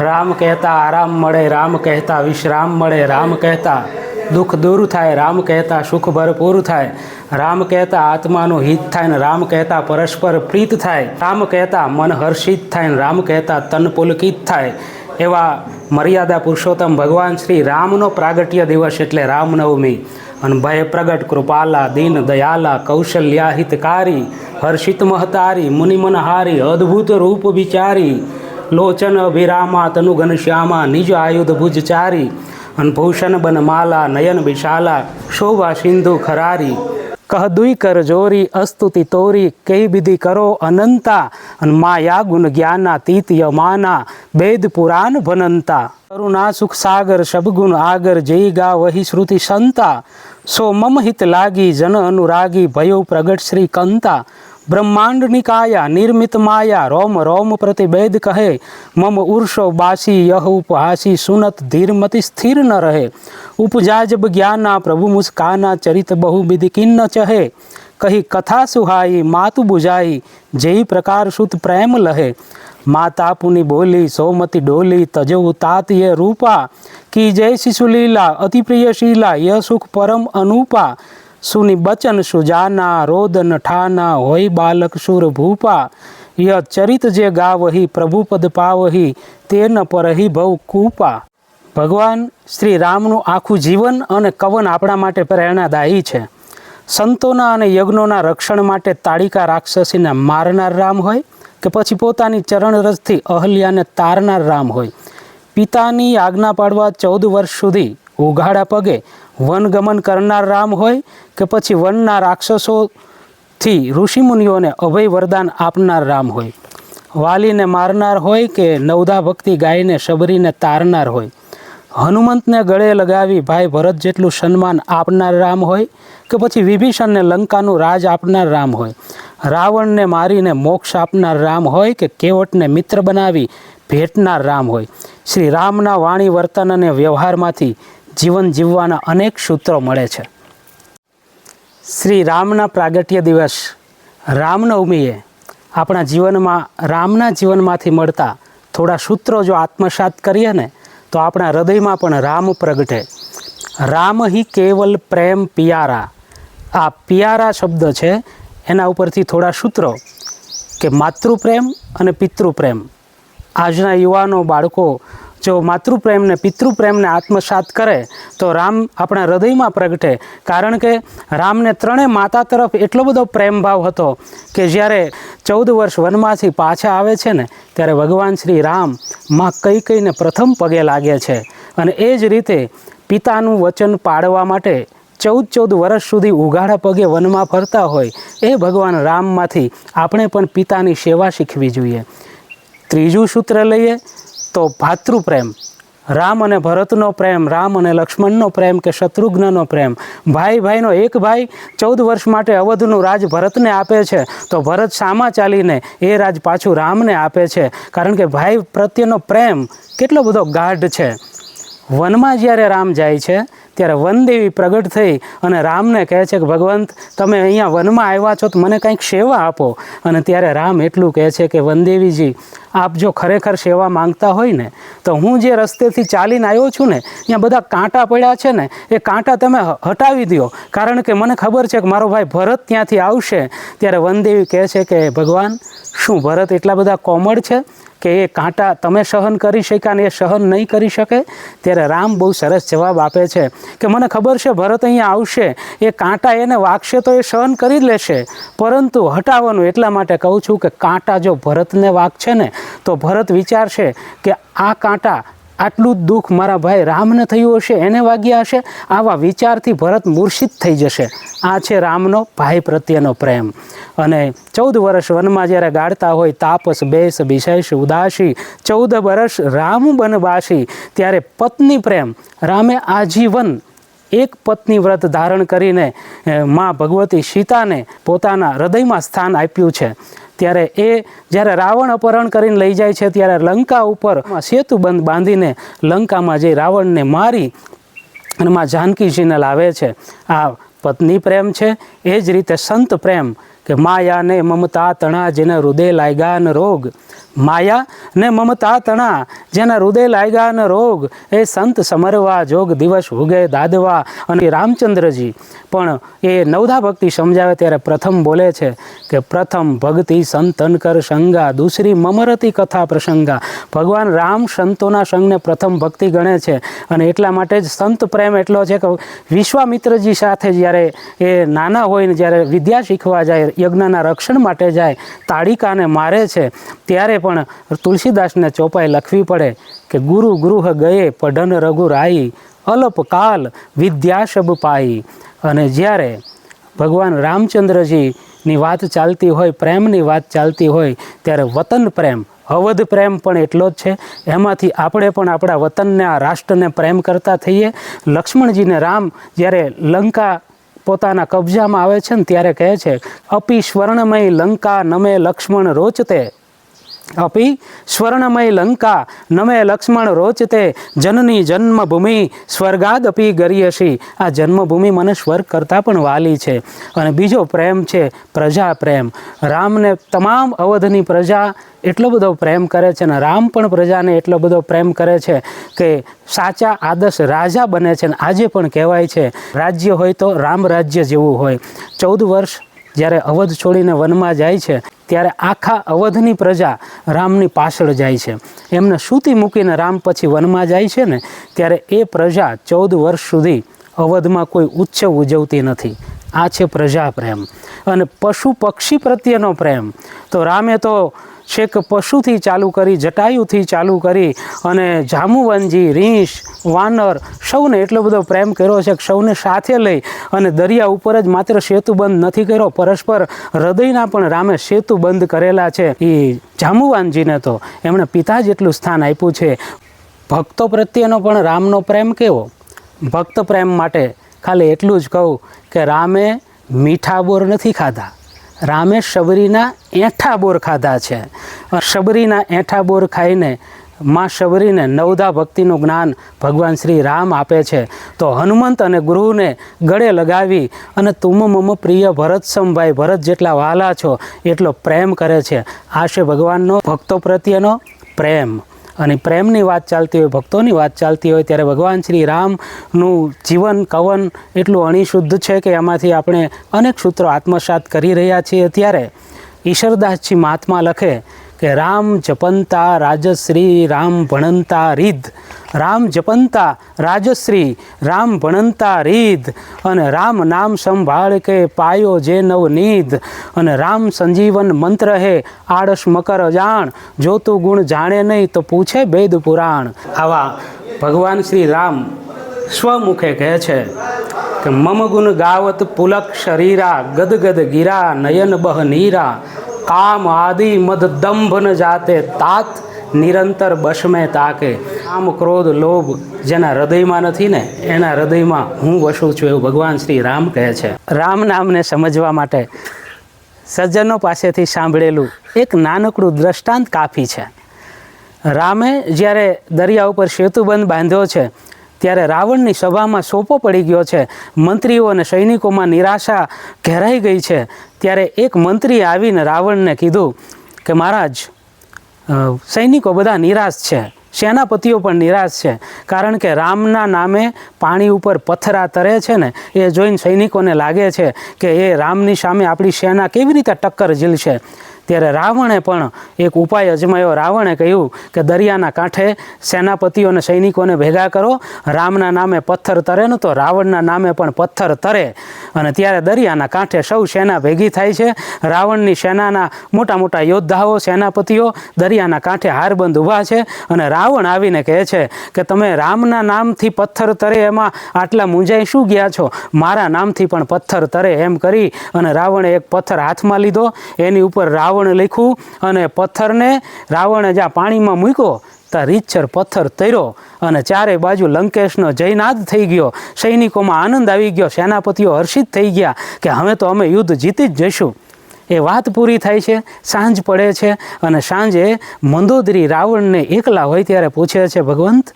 રામ કહેતા આરામ મળે, રામ કહેતા વિશ્રામ મળે, રામ કહેતા દુઃખ દૂર થાય, રામ કહેતા સુખ ભરપૂર થાય, રામ કહેતા આત્માનું હિત થાય ને રામ કહેતા પરસ્પર પ્રીત થાય, રામ કહેતા મન હર્ષિત થાય ને રામ કહેતા તન પુલકિત થાય. એવા મર્યાદા પુરુષોત્તમ ભગવાન શ્રી રામનો પ્રાગટ્ય દિવસ એટલે રામનવમી. અને ભય પ્રગટ કૃપાલા દીન દયાલા કૌશલ્યા હિતકારી હર્ષિત મહતારી મુનિમનહારી અદ્ભુત રૂપ વિચારી લોચન અભિરામા તનુ ઘનશ્યામા નિજ આયુધ ભુજચારી અને ભૂષણ બનમાલા નયન વિશાલા શોભા સિંધુ ખરારી કહ દુઈ કર જોરી અસ્તુતિ તોરી કઈ વિધિ કરો અનંતા અને માયા ગુણ જ્ઞાના તીત યમાના વેદ પુરાણ ભનંતા કરુણા સુખ સાગર શબગુણ આગર જય ગા વહી શ્રુતિ સંતા સો મમ હિત લાગી જન અનુરાગી ભયો પ્રગટ શ્રી કંતા બ્રહ્માંડ નિકાયા નિર્મિત માયા રોમ રોમ પ્રતિભેદ કહે મમ ઉર્ષો બાસી યહ ઉપહાસી સુનત ધીરમતિ સ્થિર ન રહે ઉપજા જબ જ્ઞાના પ્રભુ મુસ્કાના ચરિત બહુવિધિ કિન્ન ચહે કહી કથા સુહાઈ માતુ બુજાઈ જય પ્રકાર સુત પ્રેમ લહે માતા પુની બોલી સોમતી ડોલી તજવું તાતીય રૂપા કી જય શિશુલીલા અતિ પ્રિય શીલા ય સુખ પરમ અનુપા સુની બચન સુજાના રોદન ઠાના હોય બાલક સુર ભૂપા ય ચરિત જે ગાવહી પ્રભુપદ પાવહી તે ન પરહી ભવ કૂપા. ભગવાન શ્રી રામનું આખું જીવન અને કવન આપણા માટે પ્રેરણાદાયી છે. સંતોના અને યજ્ઞોના રક્ષણ માટે તાડિકા રાક્ષસીને મારનાર રામ હોય કે પછી પોતાની ચરણરજથી અહલ્યાને તારનાર રામ હોય, પિતાની આજ્ઞા પાડવા 14 વર્ષ સુધી ઉઘાડા પગે વનગમન કરનાર રામ હોય કે પછી વનના રાક્ષસોથી ઋષિમુનિઓને અભય વરદાન આપનાર રામ હોય, વાલીને મારનાર હોય કે નવધા ભક્તિ ગાયને શબરીને તારનાર હોય, હનુમંતને ગળે લગાવી ભાઈ ભરત જેટલું સન્માન આપનાર રામ હોય કે પછી વિભીષણને લંકાનું રાજ આપનાર રામ હોય, રાવણને મારીને મોક્ષ આપનાર રામ હોય કે કેવટને મિત્ર બનાવી ભેટનાર રામ હોય. શ્રી રામના વાણી વર્તન અને વ્યવહારમાંથી જીવન જીવવાના અનેક સૂત્રો મળે છે. શ્રી રામના પ્રાગટ્ય દિવસ રામનવમીએ આપણા જીવનમાં રામના જીવનમાંથી મળતા થોડા સૂત્રો જો આત્મસાત કરીએ ને તો આપણા હૃદયમાં પણ રામ પ્રગટે. રામ હિ કેવલ પ્રેમ પિયારા. આ પિયારા શબ્દ છે એના ઉપરથી થોડા સૂત્રો કે માતૃપ્રેમ અને પિતૃપ્રેમ. આજના યુવાનો બાળકો જો માતૃપ્રેમ ને પિતૃપ્રેમને આત્મસાત કરે તો રામ આપણા હૃદયમાં પ્રગટે. કારણ કે રામને ત્રણેય માતા તરફ એટલો બધો પ્રેમ ભાવ હતો કે જ્યારે 14 વર્ષ વનમાંથી પાછા આવે છે ને ત્યારે ભગવાન શ્રી રામ માં કૈકેયીને પ્રથમ પગે લાગે છે. અને એ જ રીતે પિતાનું વચન પાળવા માટે 14 વર્ષ સુધી ઉઘાડા પગે વનમાં ફરતા હોય એ ભગવાન રામમાંથી આપણે પણ પિતાની સેવા શીખવી જોઈએ. ત્રીજું સૂત્ર લઈએ તો ભાતૃપ્રેમ. રામ અને ભરતનો પ્રેમ, રામ અને લક્ષ્મણનો પ્રેમ કે શત્રુઘ્નનો પ્રેમ. ભાઈ ભાઈનો એક ભાઈ 14 વર્ષ માટે અવધનું રાજ ભરતને આપે છે તો ભરત સામા ચાલીને એ રાજ પાછું રામને આપે છે. કારણ કે ભાઈ પ્રત્યેનો પ્રેમ કેટલો બધો ગાઢ છે. વનમાં જ્યારે રામ જાય છે ત્યારે વનદેવી પ્રગટ થઈ અને રામને કહે છે કે ભગવંત તમે અહીંયા વનમાં આવ્યા છો તો મને કંઈક સેવા આપો. અને ત્યારે રામ એટલું કહે છે કે વનદેવીજી આપ જો ખરેખર સેવા માંગતા હોય ને તો હું જે રસ્તેથી ચાલીને આવ્યો છું ને અહીંયા બધા કાંટા પડ્યા છે ને એ કાંટા તમે હટાવી દો. કારણ કે મને ખબર છે કે મારો ભાઈ ભરત ત્યાંથી આવશે. ત્યારે વનદેવી કહે છે કે ભગવાન શું ભરત એટલા બધા કોમળ છે કે એ કાંટા તમે સહન કરી શક્યા ને એ સહન નહીં કરી શકે? ત્યારે રામ બહુ સરસ જવાબ આપે છે કે મને ખબર છે ભરત અહીંયા આવશે, એ કાંટા એને વાગશે તો એ સહન કરી લેશે, પરંતુ હટાવવાનું એટલા માટે કહું છું કે કાંટા જો ભરતને વાગશે ને તો ભરત વિચારશે કે આ કાંટા આટલું જ દુઃખ મારા ભાઈ રામને થયું હશે, એને વાગ્યા હશે. આવા વિચારથી ભરત મૂર્છિત થઈ જશે. આ છે રામનો ભાઈ પ્રત્યેનો પ્રેમ. અને 14 વર્ષ વનમાં જ્યારે ગાળતા હોય તાપસ બેસ વિશેષ ઉદાસી 14 વર્ષ રામ બનવાસી, ત્યારે પત્ની પ્રેમ. રામે આજીવન એક પત્ની વ્રત ધારણ કરીને માં ભગવતી સીતાને પોતાના હૃદયમાં સ્થાન આપ્યું છે. ત્યારે એ જ્યારે રાવણ અપહરણ કરીને લઈ જાય છે ત્યારે લંકા ઉપર સેતુબંધ બાંધીને લંકામાં જઈ રાવણને મારી અને માં જાનકીજીને લાવે છે. આ પત્ની પ્રેમ છે. એ જ રીતે સંત પ્રેમ કે માયાને મમતા તણા જેને હૃદય લાગ્યાન રોગ, માયા ને મમતા તણા જેના હૃદય લાગ્યા ન રોગ એ સંત સમરવા જોગ દિવસ ઉગે દાદવા. અને રામચંદ્રજી પણ એ નવધા ભક્તિ સમજાવે ત્યારે પ્રથમ બોલે છે કે પ્રથમ ભક્તિ સંતન કર સંગા દૂસરી મમરતી કથા પ્રસંગા. ભગવાન રામ સંતોના સંગને પ્રથમ ભક્તિ ગણે છે અને એટલા માટે જ સંત પ્રેમ એટલો છે કે વિશ્વામિત્રજી સાથે જ્યારે એ નાના હોય ને જ્યારે વિદ્યા શીખવા જાય, યજ્ઞના રક્ષણ માટે જાય, તાડિકાને મારે છે ત્યારે પણ તુલસીદાસને ચોપાઈ લખવી પડે કે ગુરુ ગૃહ ગયે પઢન રઘુરાઈ અલ્પ કાલ વિદ્યા શબ પાઈ. અને જ્યારે ભગવાન રામચંદ્રજીની વાત ચાલતી હોય, પ્રેમની વાત ચાલતી હોય ત્યારે વતન પ્રેમ, અવધ પ્રેમ પણ એટલો જ છે. એમાંથી આપણે પણ આપણા વતનને, આ રાષ્ટ્રને પ્રેમ કરતા થઈએ. લક્ષ્મણજીને રામ જ્યારે લંકા પોતાના કબજામાં આવે છે ને ત્યારે કહે છે અપી સ્વર્ણમય લંકા નમે લક્ષ્મણ રોચતે. અપી સ્વર્ણમય લંકા નમે લક્ષ્મણ રોચતે જનની જન્મભૂમિ સ્વર્ગાદ અપી ગરીયસી. આ જન્મભૂમિ મને સ્વર્ગ કરતાં પણ વાલી છે. અને બીજો પ્રેમ છે પ્રજા પ્રેમ. રામને તમામ અવધની પ્રજા એટલો બધો પ્રેમ કરે છે અને રામ પણ પ્રજાને એટલો બધો પ્રેમ કરે છે કે સાચા આદર્શ રાજા બને છે. અને આજે પણ કહેવાય છે રાજ્ય હોય તો રામ રાજ્ય જેવું હોય. 14 વર્ષ જ્યારે અવધ છોડીને વનમાં જાય છે ત્યારે આખા અવધની પ્રજા રામની પાછળ જાય છે. એમને સૂતી મૂકીને રામ પછી વનમાં જાય છે ને ત્યારે એ પ્રજા 14 વર્ષ સુધી અવધમાં કોઈ ઉત્સવ ઉજવતી નથી. આ છે પ્રજા પ્રેમ. અને પશુ પક્ષી પ્રત્યેનો પ્રેમ તો રામે તો છેક પશુથી ચાલુ કરી, જટાયુથી ચાલુ કરી અને જાંબુવનજી, રીંછ, વાનર સૌને એટલો બધો પ્રેમ કર્યો છે કે સૌને સાથે લઈ અને દરિયા ઉપર જ માત્ર સેતુબંધ નથી કર્યો, પરસ્પર હૃદયના પણ રામે સેતુબંધ કરેલા છે. એ જાંબુવાનજીને તો એમણે પિતા જેટલું સ્થાન આપ્યું છે. ભક્તો પ્રત્યેનો પણ રામનો પ્રેમ કેવો? ભક્ત પ્રેમ માટે ખાલી એટલું જ કહું કે રામે મીઠા બોર નથી ખાધા, રામે શબરીના એઠા બોર ખાધા છે. શબરીના એઠા બોર ખાઈને માં શબરીને નવધા ભક્તિનું જ્ઞાન ભગવાન શ્રી રામ આપે છે. તો હનુમંત અને ગુરુને ગળે લગાવી અને તુમ મમ પ્રિય ભરત સમભાઈ, ભરત જેટલા વહાલા છો એટલો પ્રેમ કરે છે. આ છે ભગવાનનો ભક્તો પ્રત્યેનો પ્રેમ. અને પ્રેમની વાત ચાલતી હોય, ભક્તોની વાત ચાલતી હોય ત્યારે ભગવાન શ્રી રામનું જીવન કવન એટલું અણિશુદ્ધ છે કે એમાંથી આપણે અનેક સૂત્રો આત્મસાત કરી રહ્યા છીએ. ત્યારે ઈશ્વરદાસજી મહાત્મા લખે કે રામ જપંતા રાજશ્રી રામ ભણંતા રીધ. રામ જપંતા રાજશ્રી રામ ભણંતા રીધ. અને રામ નામ સંભાળ કે પાયો જે નવનીધ. અને રામ સંજીવન મંત્ર હે આળસ મકર જાણ. જો તું ગુણ જાણે નહીં તો પૂછે વેદ પુરાણ. આવા ભગવાન શ્રી રામ સ્વમુખે કહે છે કે મમ ગુણ ગાવત પુલક શરીરા ગદગદ ગીરા નયન બહ નીરા. કામ આદિ મદ દંભ ન જાતે તાત નિરંતર બસમે તાકે. કામ ક્રોધ લોભ જેના હૃદયમાં નથી ને એના હૃદયમાં હું વસું છું એવું ભગવાન શ્રી રામ કહે છે. રામ નામને સમજવા માટે સજ્જનો પાસેથી સાંભળેલું એક નાનકડું દ્રષ્ટાંત કાફી છે. રામે જ્યારે દરિયા ઉપર સેતુબંધ બાંધ્યો છે ત્યારે રાવણની સભામાં સોપો પડી ગયો છે. મંત્રીઓ અને સૈનિકોમાં નિરાશા ઘેરાઈ ગઈ છે. ત્યારે એક મંત્રીએ આવીને રાવણને કીધું કે મહારાજ, સૈનિકો બધા નિરાશ છે, સેનાપતિઓ પણ નિરાશ છે, કારણ કે રામના નામે પાણી ઉપર પથ્થરા તરે છે ને એ જોઈને સૈનિકોને લાગે છે કે એ રામની સામે આપણી સેના કેવી રીતે ટક્કર ઝીલશે. ત્યારે રાવણે પણ એક ઉપાય અજમાયો. રાવણે કહ્યું કે દરિયાના કાંઠે સેનાપતિઓને સૈનિકોને ભેગા કરો, રામના નામે પથ્થર તરે ને તો રાવણના નામે પણ પથ્થર તરે. અને ત્યારે દરિયાના કાંઠે સૌ સેના ભેગી થાય છે. રાવણની સેનાના મોટા મોટા યોદ્ધાઓ, સેનાપતિઓ દરિયાના કાંઠે હારબંધ ઊભા છે. અને રાવણ આવીને કહે છે કે તમે રામના નામથી પથ્થર તરે એમાં આટલા મૂંઝાઈ શું ગયા છો? મારા નામથી પણ પથ્થર તરે. એમ કરી અને રાવણે એક પથ્થર હાથમાં લીધો, એની ઉપર રાવણ લખ્યું અને પથ્થરને રાવણે જ્યાં પાણીમાં મૂક્યો ત્યાં રીતસર પથ્થર તર્યો અને ચારે બાજુ લંકેશનો જયનાદ થઈ ગયો. સૈનિકોમાં આનંદ આવી ગયો, સેનાપતિઓ હર્ષિત થઈ ગયા કે હવે તો અમે યુદ્ધ જીતી જ જઈશું. એ વાત પૂરી થાય છે. સાંજ પડે છે અને સાંજે મંદોદરી રાવણને એકલા હોય ત્યારે પૂછે છે, ભગવંત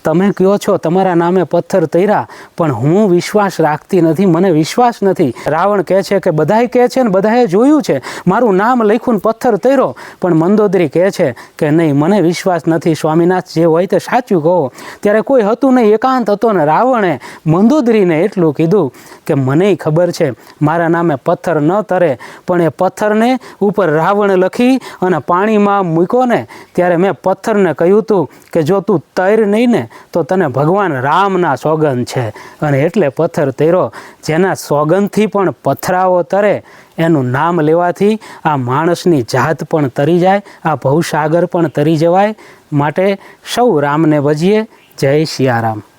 તમે કહો છો તમારા નામે પથ્થર તર્યા, પણ હું વિશ્વાસ રાખતી નથી, મને વિશ્વાસ નથી. રાવણ કહે છે કે બધાય કહે છે ને બધાએ જોયું છે, મારું નામ લખ્યું ને પથ્થર તર્યો, પણ મંદોદરી કહે છે કે નહીં, મને વિશ્વાસ નથી. સ્વામિનાથ જે હોય તે સાચું કહો. ત્યારે કોઈ હતું નહીં, એકાંત હતો ને રાવણે મંદોદરીને એટલું કીધું કે મને ખબર છે મારા નામે પથ્થર ન તરે, પણ એ પથ્થરને ઉપર રાવણ લખી અને પાણીમાં મૂક્યો ને ત્યારે મેં પથ્થરને કહ્યું હતું કે જો તું તૈર નહીં ને તો તને ભગવાન રામના સોગંદ છે, અને એટલે પથ્થર તર્યો. જેના સોગંદથી પણ પથરાવો તરે એનું નામ લેવાથી આ માણસની જાત પણ તરી જાય, આ ભવસાગર પણ તરી જવાય. માટે સૌ રામને ભજીએ. જય સિયારામ.